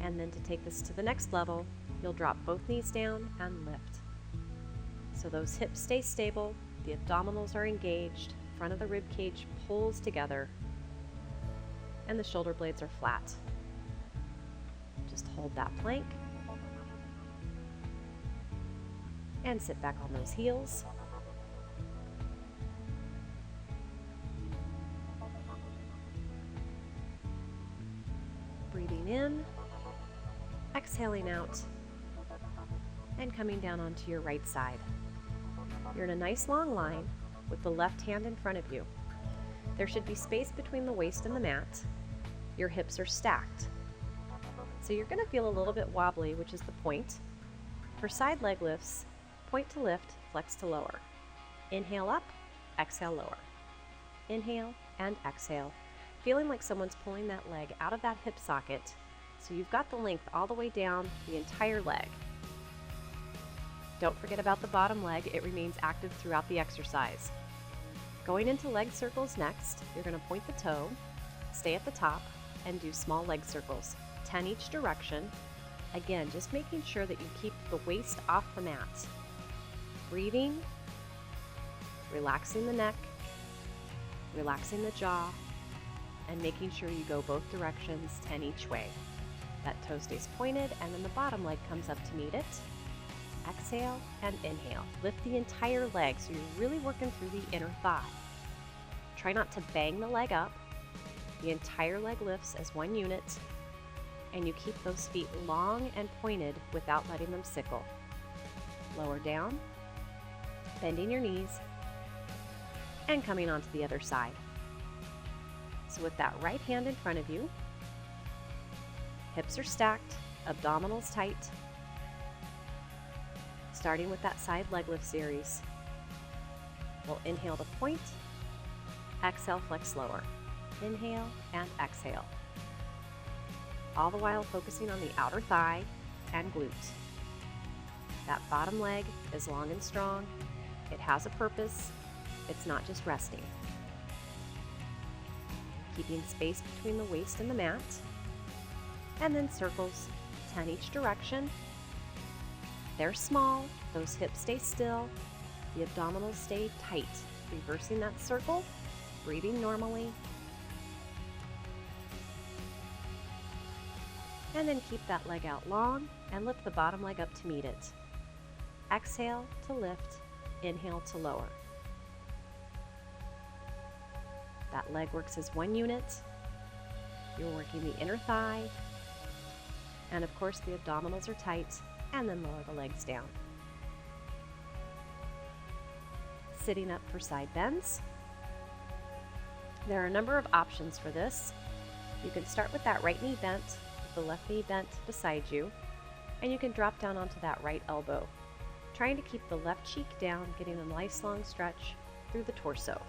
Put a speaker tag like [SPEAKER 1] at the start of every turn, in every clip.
[SPEAKER 1] And then to take this to the next level, you'll drop both knees down and lift. So those hips stay stable, the abdominals are engaged, front of the rib cage pulls together, and the shoulder blades are flat. Just hold that plank and sit back on those heels. Breathing in, exhaling out, and coming down onto your right side. You're in a nice long line with the left hand in front of you. There should be space between the waist and the mat. Your hips are stacked. So you're going to feel a little bit wobbly, which is the point. For side leg lifts, point to lift, flex to lower. Inhale up, exhale lower. Inhale and exhale, feeling like someone's pulling that leg out of that hip socket, so you've got the length all the way down the entire leg. Don't forget about the bottom leg, it remains active throughout the exercise. Going into leg circles next, you're going to point the toe, stay at the top, and do small leg circles, 10 each direction. Again, just making sure that you keep the waist off the mat. Breathing, relaxing the neck, relaxing the jaw, and making sure you go both directions, 10 each way. That toe stays pointed, and then the bottom leg comes up to meet it. Exhale and inhale. Lift the entire leg, so you're really working through the inner thigh. Try not to bang the leg up. The entire leg lifts as one unit, and you keep those feet long and pointed without letting them sickle. Lower down, bending your knees, and coming onto the other side. So with that right hand in front of you, hips are stacked, abdominals tight. Starting with that side leg lift series. We'll inhale to point, exhale, flex lower. Inhale and exhale. All the while focusing on the outer thigh and glute. That bottom leg is long and strong. It has a purpose. It's not just resting. Keeping space between the waist and the mat. And then circles, 10 each direction. They're small, those hips stay still, the abdominals stay tight. Reversing that circle, breathing normally. And then keep that leg out long and lift the bottom leg up to meet it. Exhale to lift, inhale to lower. That leg works as one unit. You're working the inner thigh. And of course the abdominals are tight, and then lower the legs down. Sitting up for side bends. There are a number of options for this. You can start with that right knee bent, with the left knee bent beside you, and you can drop down onto that right elbow, trying to keep the left cheek down, getting a nice long stretch through the torso,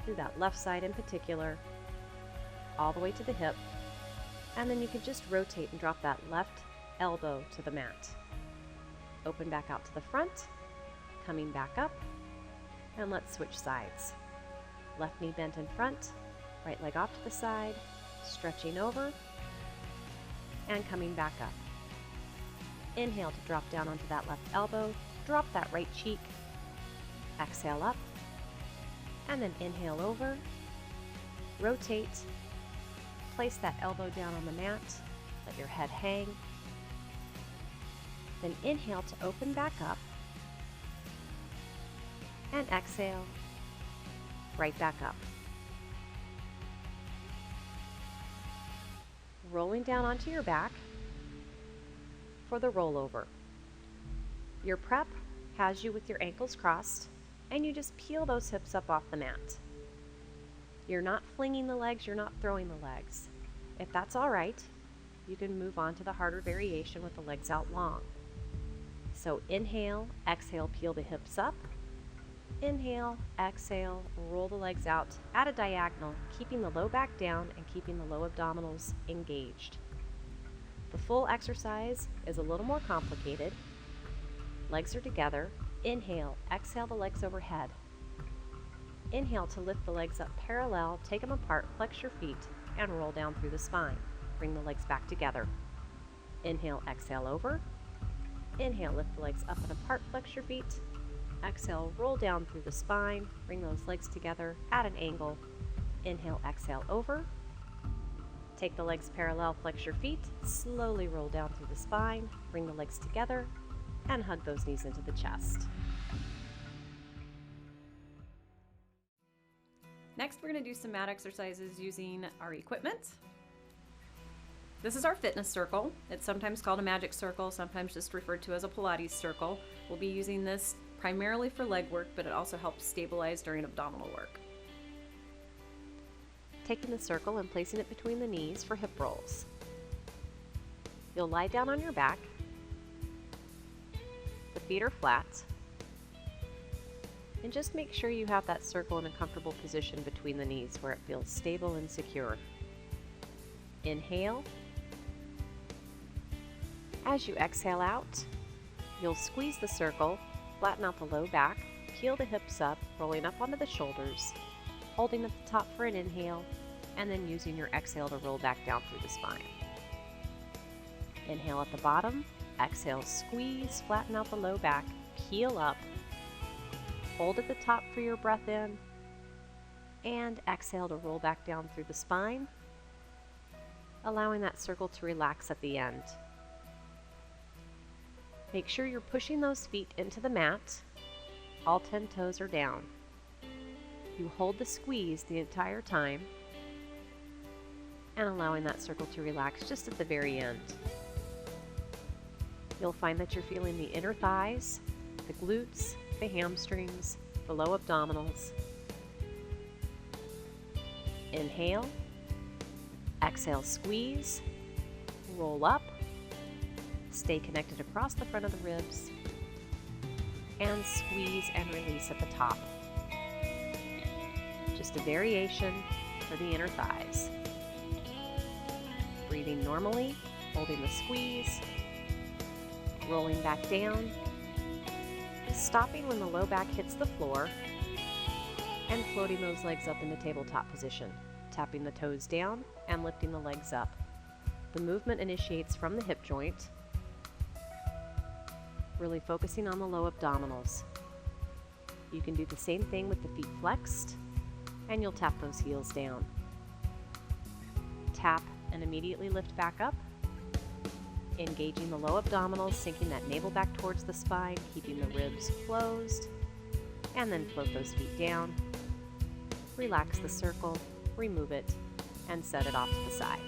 [SPEAKER 1] through that left side in particular, all the way to the hip, and then you can just rotate and drop that left elbow to the mat. Open back out to the front, coming back up, and let's switch sides. Left knee bent in front, right leg off to the side, stretching over, and coming back up. Inhale to drop down onto that left elbow, drop that right cheek, exhale up, and then inhale over, rotate, place that elbow down on the mat, let your head hang, then inhale to open back up, and exhale, right back up. Rolling down onto your back for the rollover. Your prep has you with your ankles crossed, and you just peel those hips up off the mat. You're not flinging the legs, you're not throwing the legs. If that's all right, you can move on to the harder variation with the legs out long. So inhale, exhale, peel the hips up. Inhale, exhale, roll the legs out at a diagonal, keeping the low back down and keeping the low abdominals engaged. The full exercise is a little more complicated. Legs are together. Inhale, exhale the legs overhead. Inhale to lift the legs up parallel, take them apart, flex your feet, and roll down through the spine. Bring the legs back together. Inhale, exhale over. Inhale, lift the legs up and apart, flex your feet. Exhale, roll down through the spine, bring those legs together at an angle. Inhale, exhale over. Take the legs parallel, flex your feet, slowly roll down through the spine, bring the legs together, and hug those knees into the chest.
[SPEAKER 2] Next, we're going to do some mat exercises using our equipment. This is our fitness circle. It's sometimes called a magic circle, sometimes just referred to as a Pilates circle. We'll be using this primarily for leg work, but it also helps stabilize during abdominal work.
[SPEAKER 1] Taking the circle and placing it between the knees for hip rolls. You'll lie down on your back. The feet are flat. And just make sure you have that circle in a comfortable position between the knees where it feels stable and secure. Inhale. As you exhale out, you'll squeeze the circle, flatten out the low back, peel the hips up, rolling up onto the shoulders, holding at the top for an inhale, and then using your exhale to roll back down through the spine. Inhale at the bottom, exhale, squeeze, flatten out the low back, peel up, hold at the top for your breath in, and exhale to roll back down through the spine, allowing that circle to relax at the end. Make sure you're pushing those feet into the mat. All 10 toes are down. You hold the squeeze the entire time and allowing that circle to relax just at the very end. You'll find that you're feeling the inner thighs, the glutes, the hamstrings, the low abdominals. Inhale, exhale, squeeze, roll up, stay connected across the front of the ribs, and squeeze and release at the top. Just a variation for the inner thighs. Breathing normally, holding the squeeze, rolling back down, stopping when the low back hits the floor, and floating those legs up into tabletop position, tapping the toes down and lifting the legs up. The movement initiates from the hip joint, really focusing on the low abdominals. You can do the same thing with the feet flexed, and you'll tap those heels down. Tap and immediately lift back up, engaging the low abdominals, sinking that navel back towards the spine, keeping the ribs closed, and then float those feet down. Relax the circle, remove it, and set it off to the side.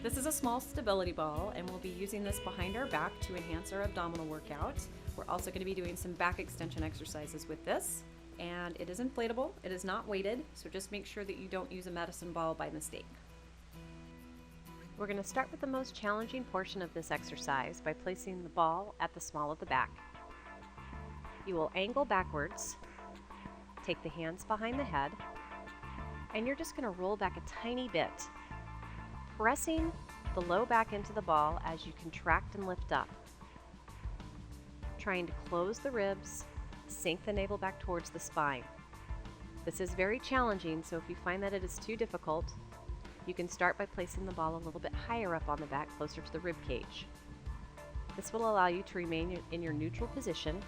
[SPEAKER 2] This is a small stability ball, and we'll be using this behind our back to enhance our abdominal workout. We're also going to be doing some back extension exercises with this, and it is inflatable. It is not weighted, so just make sure that you don't use a medicine ball by mistake.
[SPEAKER 1] We're going to start with the most challenging portion of this exercise by placing the ball at the small of the back. You will angle backwards, take the hands behind the head, and you're just going to roll back a tiny bit, pressing the low back into the ball as you contract and lift up. Trying to close the ribs, sink the navel back towards the spine. This is very challenging, so if you find that it is too difficult, you can start by placing the ball a little bit higher up on the back, closer to the rib cage. This will allow you to remain in your neutral position,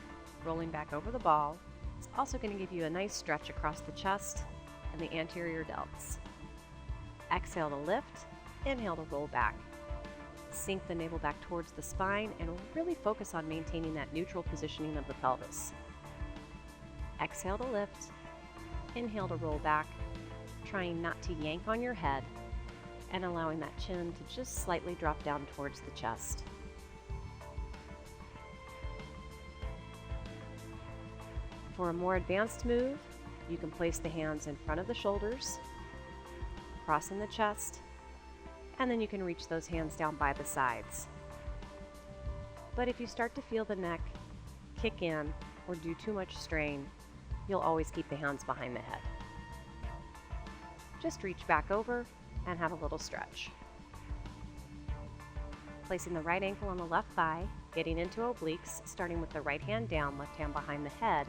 [SPEAKER 1] rolling back over the ball. It's also going to give you a nice stretch across the chest and the anterior delts. Exhale to lift, inhale to roll back. Sink the navel back towards the spine and really focus on maintaining that neutral positioning of the pelvis. Exhale to lift, inhale to roll back, trying not to yank on your head and allowing that chin to just slightly drop down towards the chest. For a more advanced move, you can place the hands in front of the shoulders, crossing the chest, and then you can reach those hands down by the sides. But if you start to feel the neck kick in or do too much strain, you'll always keep the hands behind the head. Just reach back over and have a little stretch. Placing the right ankle on the left thigh, getting into obliques, starting with the right hand down, left hand behind the head.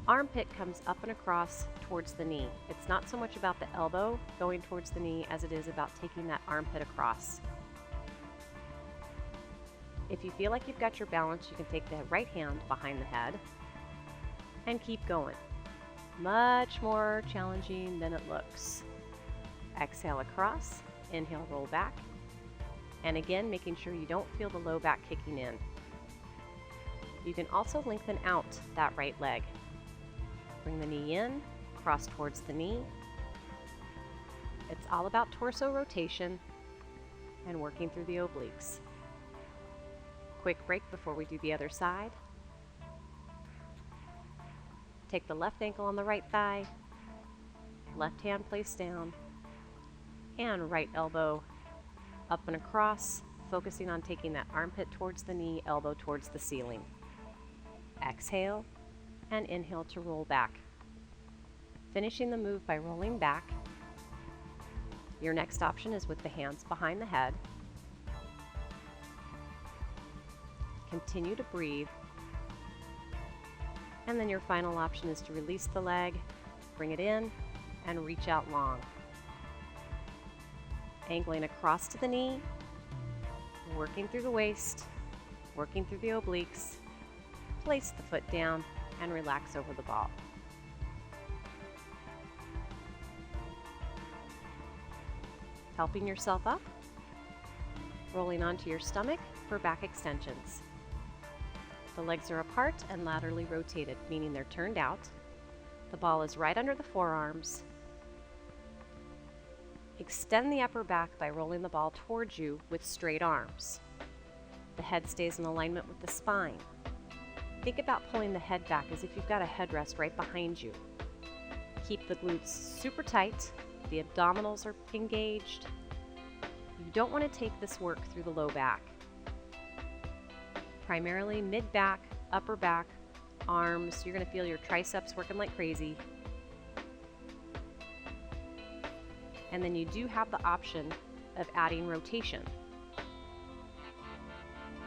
[SPEAKER 1] Armpit comes up and across towards the knee. It's not so much about the elbow going towards the knee as it is about taking that armpit across. If you feel like you've got your balance, you can take the right hand behind the head and keep going. Much more challenging than it looks. Exhale across, inhale, roll back. And again, making sure you don't feel the low back kicking in. You can also lengthen out that right leg. Bring the knee in, cross towards the knee. It's all about torso rotation and working through the obliques. Quick break before we do the other side. Take the left ankle on the right thigh, left hand placed down, and right elbow up and across, focusing on taking that armpit towards the knee, elbow towards the ceiling. Exhale and inhale to roll back. Finishing the move by rolling back. Your next option is with the hands behind the head. Continue to breathe. And then your final option is to release the leg, bring it in, and reach out long. Angling across to the knee, working through the waist, working through the obliques. Place the foot down and relax over the ball. Helping yourself up, rolling onto your stomach for back extensions. The legs are apart and laterally rotated, meaning they're turned out. The ball is right under the forearms. Extend the upper back by rolling the ball towards you with straight arms. The head stays in alignment with the spine. Think about pulling the head back as if you've got a headrest right behind you. Keep the glutes super tight. The abdominals are engaged. You don't want to take this work through the low back. Primarily mid-back, upper back, arms. You're going to feel your triceps working like crazy. And then you do have the option of adding rotation.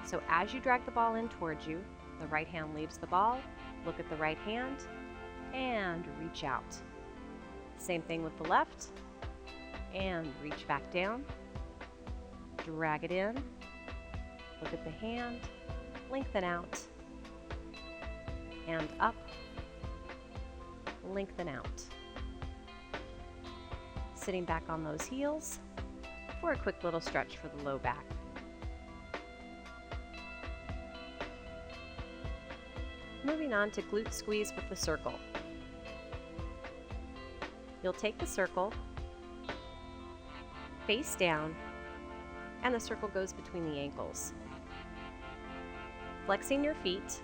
[SPEAKER 1] So as you drag the ball in towards you, the right hand leaves the ball, look at the right hand, and reach out. Same thing with the left, and reach back down, drag it in, look at the hand, lengthen out, and up, lengthen out. Sitting back on those heels for a quick little stretch for the low back. Moving on to glute squeeze with the circle. You'll take the circle face down, and the circle goes between the ankles. Flexing your feet,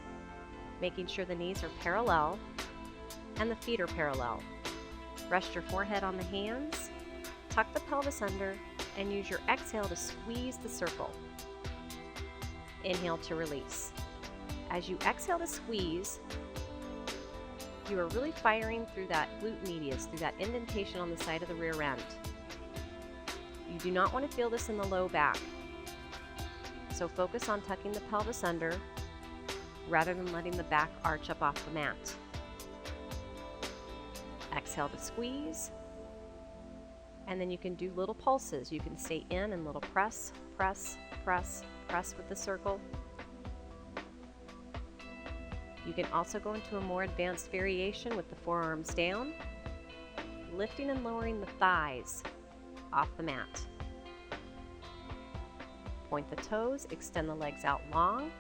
[SPEAKER 1] making sure the knees are parallel and the feet are parallel. Rest your forehead on the hands, tuck the pelvis under, and use your exhale to squeeze the circle. Inhale to release. As you exhale to squeeze, you are really firing through that glute medius, through that indentation on the side of the rear end. You do not want to feel this in the low back. So focus on tucking the pelvis under rather than letting the back arch up off the mat. Exhale to squeeze, and then you can do little pulses. You can stay in and little press, press, press, press with the circle. You can also go into a more advanced variation with the forearms down, lifting and lowering the thighs off the mat. Point the toes, extend the legs out long,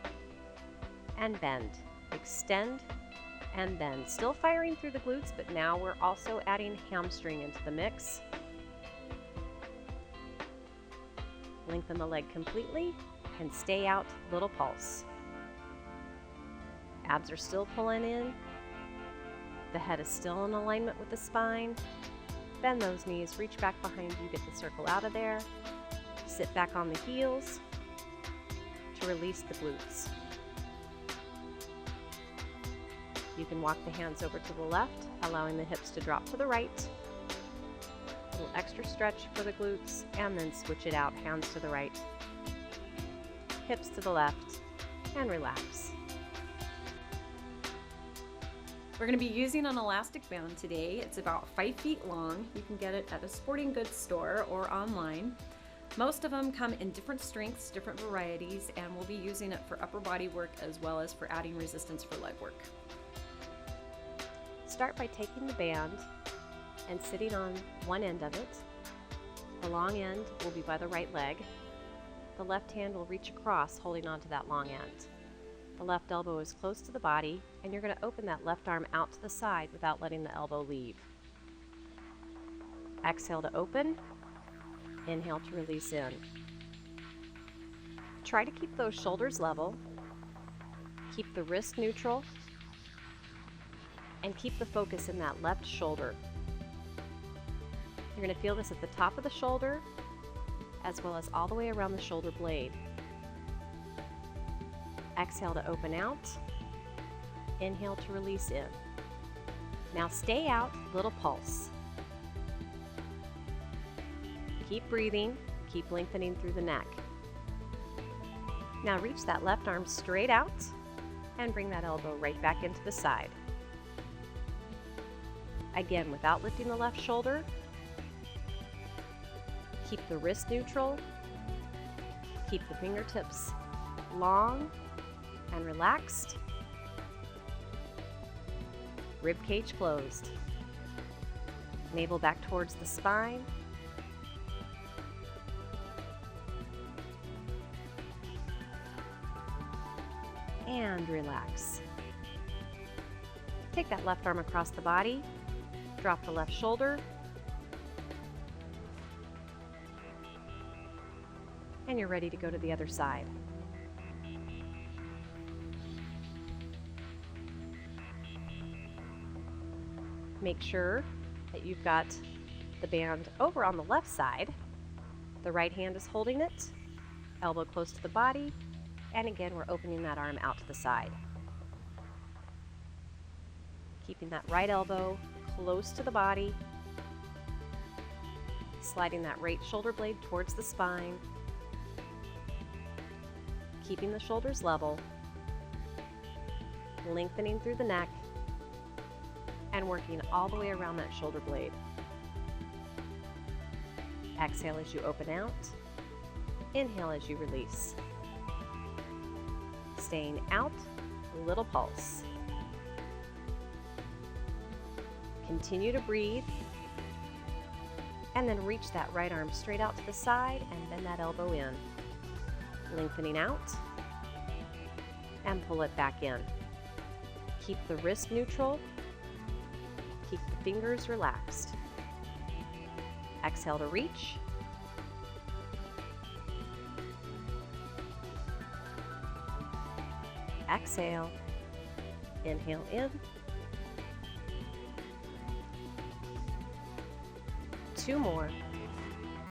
[SPEAKER 1] and bend. Extend and bend. Still firing through the glutes, but now we're also adding hamstring into the mix. Lengthen the leg completely and stay out, little pulse. Abs are still pulling in. The head is still in alignment with the spine. Bend those knees, reach back behind you, get the circle out of there. Sit back on the heels to release the glutes. You can walk the hands over to the left, allowing the hips to drop to the right. A little extra stretch for the glutes, and then switch it out, hands to the right, hips to the left, and relax.
[SPEAKER 2] We're going to be using an elastic band today. It's about 5 feet long. You can get it at a sporting goods store or online. Most of them come in different strengths, different varieties, and we'll be using it for upper body work as well as for adding resistance for leg work.
[SPEAKER 1] Start by taking the band and sitting on one end of it. The long end will be by the right leg. The left hand will reach across, holding onto that long end. The left elbow is close to the body, and you're going to open that left arm out to the side without letting the elbow leave. Exhale to open. Inhale to release in. Try to keep those shoulders level. Keep the wrist neutral. And keep the focus in that left shoulder. You're going to feel this at the top of the shoulder, as well as all the way around the shoulder blade. Exhale to open out. Inhale to release in. Now stay out, little pulse. Keep breathing, keep lengthening through the neck. Now reach that left arm straight out and bring that elbow right back into the side. Again, without lifting the left shoulder, keep the wrist neutral, keep the fingertips long and relaxed, rib cage closed, navel back towards the spine, and relax. Take that left arm across the body, drop the left shoulder, and you're ready to go to the other side. Make sure that you've got the band over on the left side. The right hand is holding it, elbow close to the body, and again, we're opening that arm out to the side. Keeping that right elbow close to the body, sliding that right shoulder blade towards the spine, keeping the shoulders level, lengthening through the neck, and working all the way around that shoulder blade. Exhale as you open out. Inhale as you release. Staying out, little pulse. Continue to breathe, and then reach that right arm straight out to the side and bend that elbow in. Lengthening out, and pull it back in. Keep the wrist neutral, keep the fingers relaxed. Exhale to reach. Exhale, inhale in. 2 more.